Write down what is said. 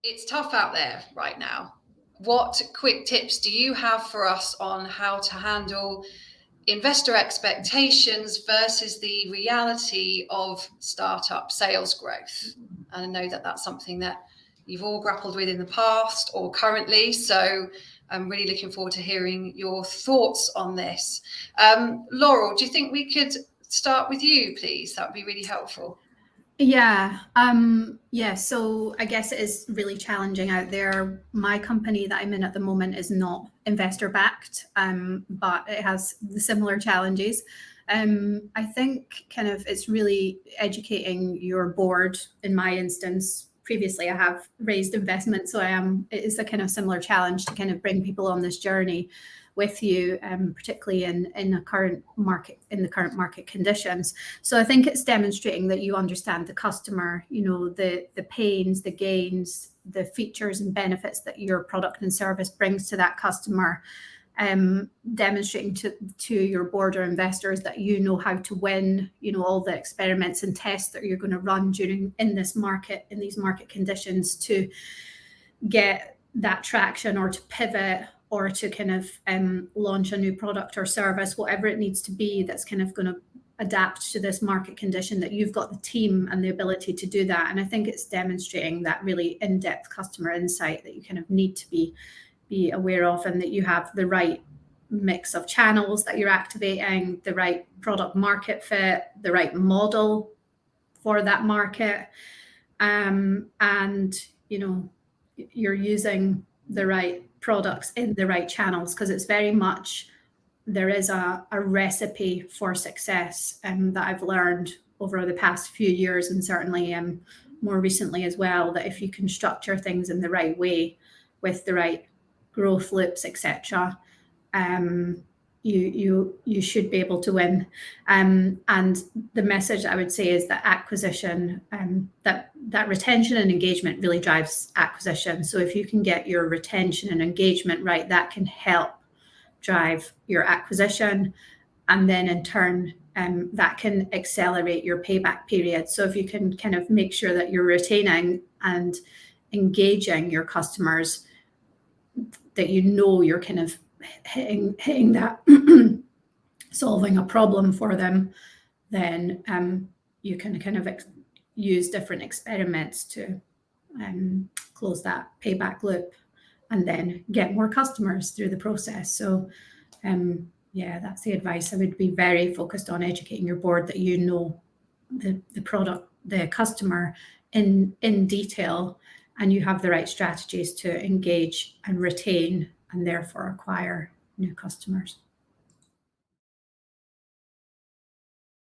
It's tough out there right now. What quick tips do you have for us on how to handle investor expectations versus the reality of startup sales growth? And I know that that's something that you've all grappled with in the past or currently. So I'm really looking forward to hearing your thoughts on this. Loral, do you think we could start with you, please? That would be really helpful. Yeah, so I guess it is really challenging out there. My company that I'm in at the moment is not investor backed, but it has the similar challenges. I think kind of it's really educating your board. In my instance, previously I have raised investment, so it is a kind of similar challenge to kind of bring people on this journey with you, particularly in the current market conditions. So I think it's demonstrating that you understand the customer, the pains, the gains, the features and benefits that your product and service brings to that customer. Demonstrating to your board or investors that you know how to win, all the experiments and tests that you're going to run in these market conditions to get that traction or to pivot or to kind of launch a new product or service, whatever it needs to be that's kind of going to adapt to this market condition, that you've got the team and the ability to do that. And I think it's demonstrating that really in-depth customer insight that you kind of need to be aware of, and that you have the right mix of channels that you're activating, the right product market fit, the right model for that market, and you're using the right products in the right channels, because it's very much, there is a recipe for success that I've learned over the past few years, and certainly more recently as well, that if you can structure things in the right way with the right growth loops, etc., you should be able to win. And the message I would say is that acquisition, that retention and engagement really drives acquisition. So if you can get your retention and engagement right, that can help drive your acquisition, and then in turn that can accelerate your payback period. So if you can kind of make sure that you're retaining and engaging your customers, that you're kind of hitting that solving a problem for them, then you can kind of use different experiments to close that payback loop and then get more customers through the process. So that's the advice. I would be very focused on educating your board that you know the product, the customer in detail, and you have the right strategies to engage and retain and therefore acquire new customers.